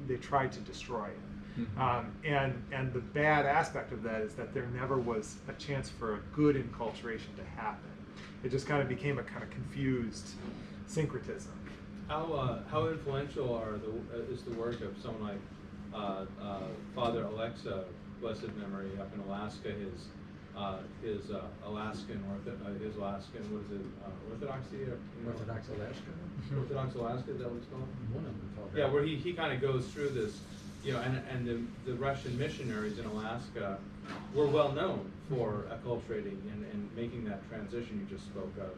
they tried to destroy it. Mm-hmm. And the bad aspect of that is that there never was a chance for a good enculturation to happen. It just kind of became a kind of confused syncretism. How influential is the work of someone like Father Alexa, blessed memory, up in Alaska? His Alaskan what is it, Orthodoxy? Orthodox Alaska. Orthodox Alaska, is that what it's called? One of them called Yeah, that. where he kind of goes through this, and the Russian missionaries in Alaska were well known for acculturating and making that transition you just spoke of.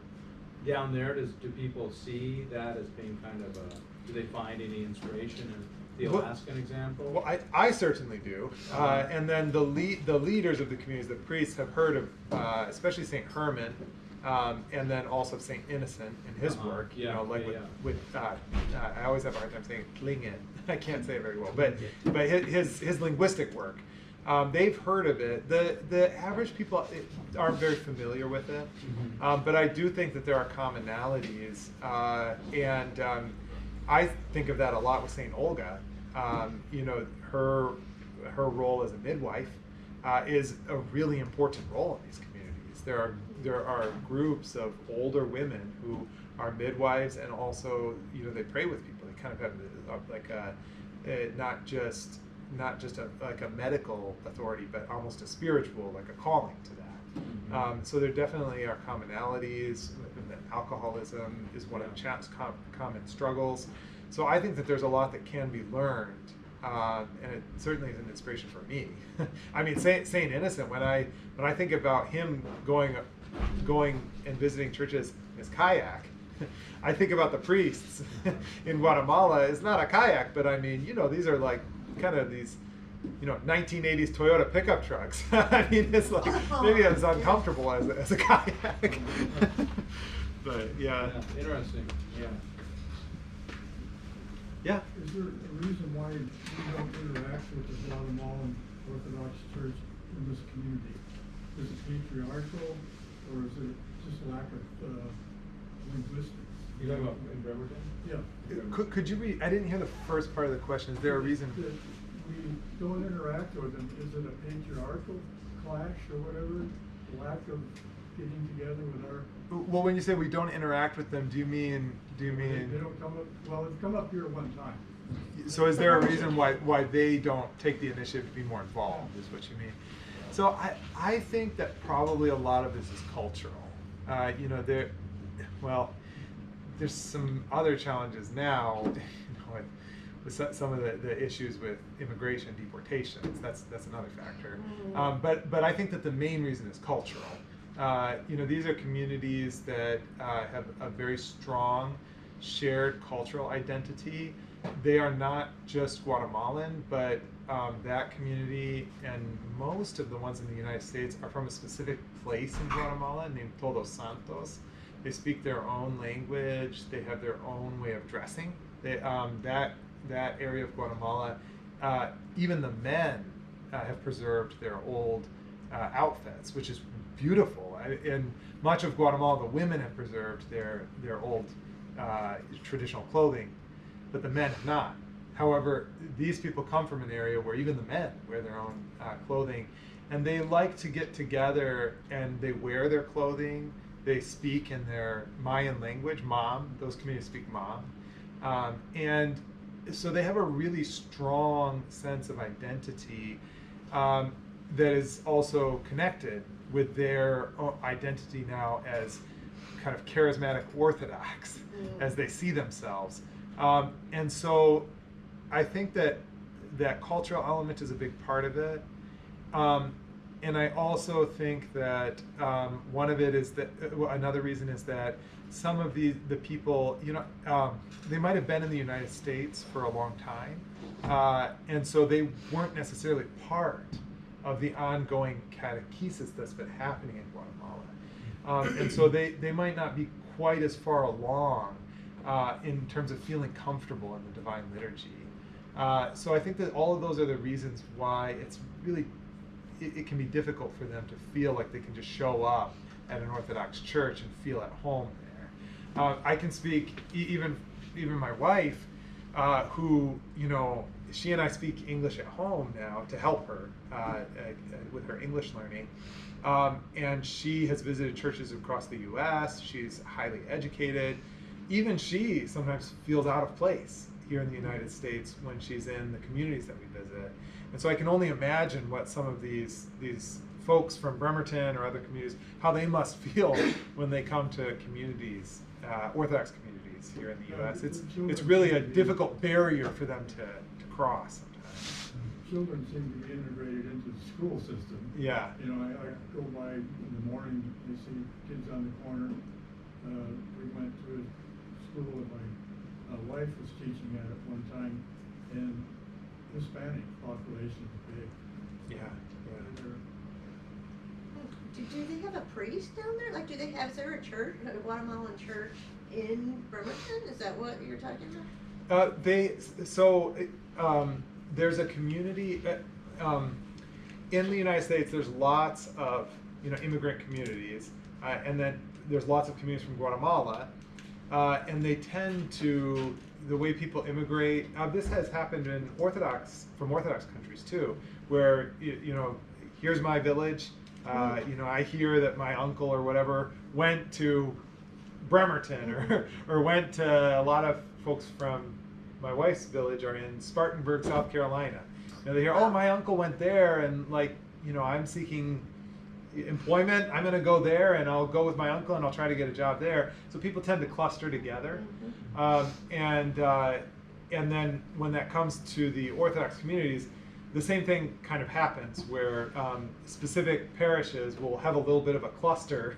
Down there, do people see that as being kind of do they find any inspiration in the Alaskan example? Well, I certainly do. And then the leaders of the communities, the priests, have heard of especially St. Herman, and then also St. Innocent in his work. With I always have a hard time saying Klingen. I can't say it very well, but his linguistic work. They've heard of it. The average people aren't very familiar with it, but I do think that there are commonalities, and I think of that a lot with St. Olga. Her role as a midwife is a really important role in these communities. There are groups of older women who are midwives, and also they pray with people. They kind of have like not just a medical authority, but almost a spiritual, like a calling to that. So there definitely are commonalities. Alcoholism is one of the common struggles. So I think that there's a lot that can be learned, and it certainly is an inspiration for me. I mean, Saint Innocent, when I think about him going and visiting churches in his kayak, I think about the priests in Guatemala. It's not a kayak, but I mean, these are like kind of these 1980s Toyota pickup trucks. I mean, it's like maybe it's uncomfortable as a kayak. But yeah. Interesting. Yeah. Is there a reason why you don't interact with the Guatemalan Orthodox Church in this community? Is it patriarchal, or is it just lack of linguistics? You talking about in Bremerton? Yeah. Could you read? I didn't hear the first part of the question. Is there a reason? That we don't interact with them. Is it a patriarchal clash or whatever? Lack of getting together with our... Well, when you say we don't interact with them, do you mean? They don't come up. Well, they've come up here one time. So is there a reason why they don't take the initiative to be more involved? Is what you mean? So I think that probably a lot of this is cultural. There's some other challenges now. With some of the issues with immigration, deportations. That's another factor. But I think that the main reason is cultural. These are communities that have a very strong shared cultural identity. They are not just Guatemalan, but that community and most of the ones in the United States are from a specific place in Guatemala named Todos Santos. They speak their own language. They have their own way of dressing. That area of Guatemala, even the men have preserved their old outfits, which is beautiful. In much of Guatemala, the women have preserved their old traditional clothing, but the men have not. However, these people come from an area where even the men wear their own clothing, and they like to get together and they wear their clothing. They speak in their Mayan language, Mam. Those communities speak Mam, and so they have a really strong sense of identity that is also connected with their identity now as kind of charismatic Orthodox, as they see themselves. And so I think that cultural element is a big part of it. And I also think that one of it is that another reason is that some of the people, they might have been in the United States for a long time, and so they weren't necessarily part of the ongoing catechesis that's been happening in Guatemala. And so they might not be quite as far along in terms of feeling comfortable in the Divine Liturgy. So I think that all of those are the reasons why it's really, it can be difficult for them to feel like they can just show up at an Orthodox church and feel at home there. I can speak, even my wife, who, she and I speak English at home now to help her with her English learning. And she has visited churches across the U.S. She's highly educated. Even she sometimes feels out of place here in the United States when she's in the communities that we visit. And so I can only imagine what some of these folks from Bremerton or other communities, how they must feel when they come to communities, Orthodox communities here in the U.S. It's really a difficult barrier for them to cross sometimes. Children seem to be integrated into the school system. Yeah. I go by in the morning, you see kids on the corner. We went to a school that my wife was teaching at one time, and Hispanic population is big. Yeah. Do they have a priest down there? Like, is there a church, a Guatemalan church in Bremerton? Is that what you're talking about? There's a community in the United States. There's lots of immigrant communities, and then there's lots of communities from Guatemala, and they tend to, the way people immigrate. This has happened from Orthodox countries too, where here's my village. I hear that my uncle or whatever went to Bremerton or went to, a lot of folks from my wife's village are in Spartanburg, South Carolina. They hear, oh, my uncle went there, and I'm seeking employment. I'm going to go there, and I'll go with my uncle, and I'll try to get a job there. So people tend to cluster together, and then when that comes to the Orthodox communities, the same thing kind of happens, where specific parishes will have a little bit of a cluster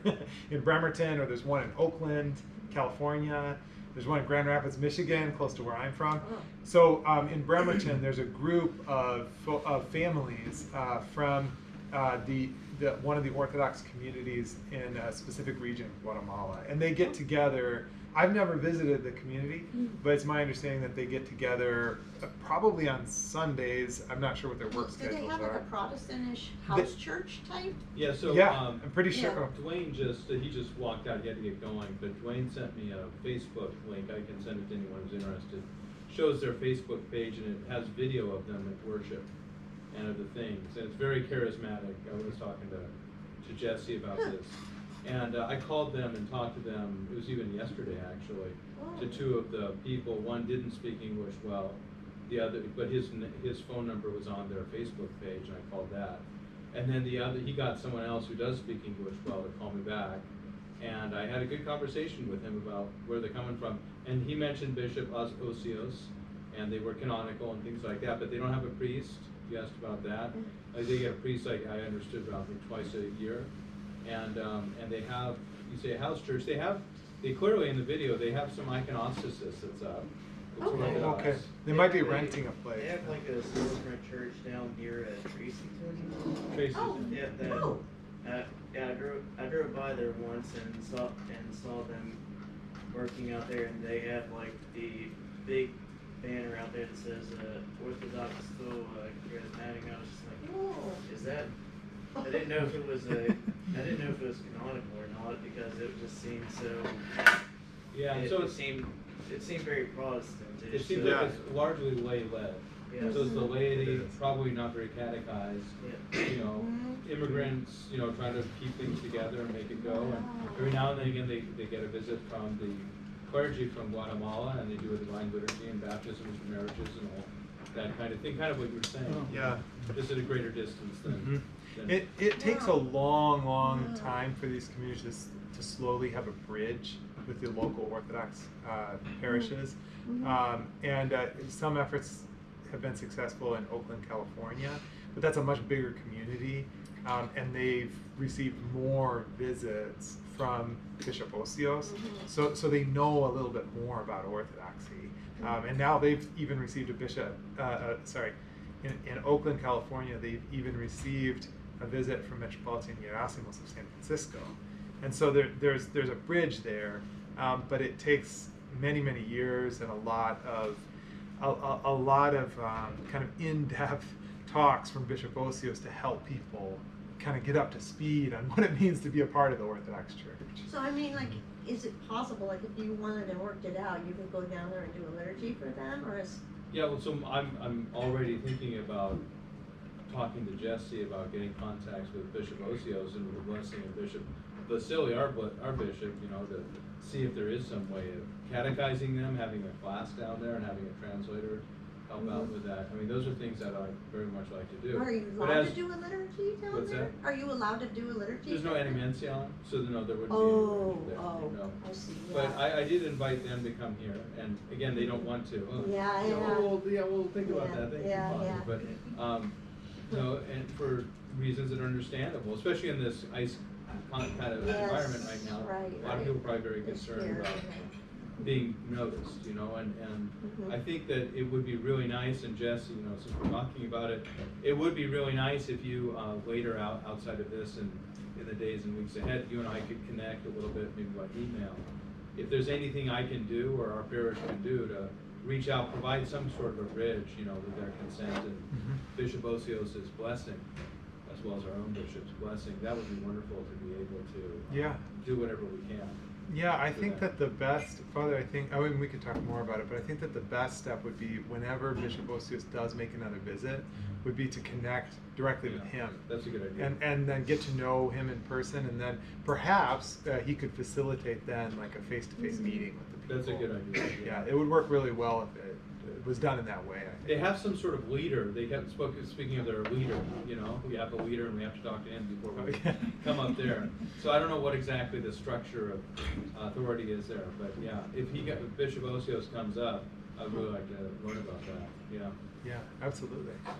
in Bremerton, or there's one in Oakland, California. There's one in Grand Rapids, Michigan, close to where I'm from. So in Bremerton, there's a group of families from one of the Orthodox communities in a specific region of Guatemala, and they get together. I've never visited the community, but it's my understanding that they get together probably on Sundays. I'm not sure what their work Do schedules they have are. like a Protestantish house church type? Yeah, so I'm pretty sure. Dwayne he just walked out, he had to get going, but Dwayne sent me a Facebook link. I can send it to anyone who's interested. Shows their Facebook page, and it has video of them at worship and of the things, and it's very charismatic. I was talking to Jesse about this. And I called them and talked to them, it was even yesterday actually, to two of the people. One didn't speak English well, the other, but his phone number was on their Facebook page, and I called that. And then the other, he got someone else who does speak English well to call me back. And I had a good conversation with him about where they're coming from. And he mentioned Bishop Osios, and they were canonical and things like that, but they don't have a priest. You asked about that. They get a priest, like I understood, around twice a year. And they have, you say a house church, they clearly in the video, they have some iconostasis that's up. Okay. They might be renting a place. They have like a storefront church down here at Tracyton. Tracyton. Yeah, I drove by there once and saw them working out there, and they have like the big banner out there that says Orthodox still charismatic. I was just like, is that? I didn't know if it was canonical or not, because it just seemed so. Yeah, It seemed very Protestant. It seems like it's largely lay-led. Yes. So it's the laity, probably not very catechized. Yeah. Immigrants, trying to keep things together and make it go. And every now and then again, they get a visit from the clergy from Guatemala, and they do a divine liturgy and baptisms and marriages and all that kind of thing. Kind of what you were saying. Yeah. Just at a greater distance than. It takes a long time for these communities to slowly have a bridge with the local Orthodox parishes, and some efforts have been successful in Oakland, California, but that's a much bigger community, and they've received more visits from Bishop Osios, so they know a little bit more about Orthodoxy, and now they've even received a bishop. In Oakland, California, they've even received a visit from Metropolitan Hieronymus of San Francisco, and so there's a bridge there, but it takes many years and a lot of kind of in-depth talks from Bishop Osios to help people kind of get up to speed on what it means to be a part of the Orthodox Church. So I mean, like, is it possible, like if you wanted and worked it out, you could go down there and do a liturgy for them, or is? Yeah, well, so I'm already thinking about talking to Jesse about getting contacts with Bishop Osios and with the blessing of Bishop Vasily, our bishop, you know, to see if there is some way of catechizing them, having a class down there and having a translator help out with that. I mean, those are things that I very much like to do. Are you But allowed as- to do a liturgy down What's there? that? Are you allowed to do a liturgy? There's no down there? animencion, so no, there wouldn't be Oh, any liturgy there, oh, no. I see, But yeah. I did invite them to come here, and again, they don't want to. Yeah, You know, yeah. we'll think about Yeah, that, thank yeah, you, Father, yeah. but, you know, and for reasons that are understandable, especially in this ice kind of Yes, environment right now. right, A lot of people are probably very They're concerned scared, about yeah. being noticed, you know, and Mhm. I think that it would be really nice, and Jesse, you know, since we're talking about it, it would be really nice if you, later outside of this and in the days and weeks ahead, you and I could connect a little bit, maybe by email. If there's anything I can do or our parish can do to reach out, provide some sort of a bridge, you know, with their consent and Bishop Osios' blessing, as well as our own bishop's blessing, that would be wonderful to be able to Yeah. do whatever we can. Yeah, I for think them. that the best, Father, I think, I mean, we could talk more about it, but I think that the best step would be whenever Bishop Osius does make another visit, would be to connect directly with Yeah, him. that's a good idea. And then get to know him in person, and then perhaps he could facilitate then like a face-to-face meeting with the people. That's a good idea, Yeah, yeah. it would work really well if it was done in that way, I think. They have some sort of leader. They have speaking of their leader, you know, we have a leader and we have to talk to him before we Oh, yeah. come up there. So I don't know what exactly the structure of authority is there, but yeah, if Bishop Osios comes up, I'd really like to learn about that. Yeah, Yeah, absolutely. yeah.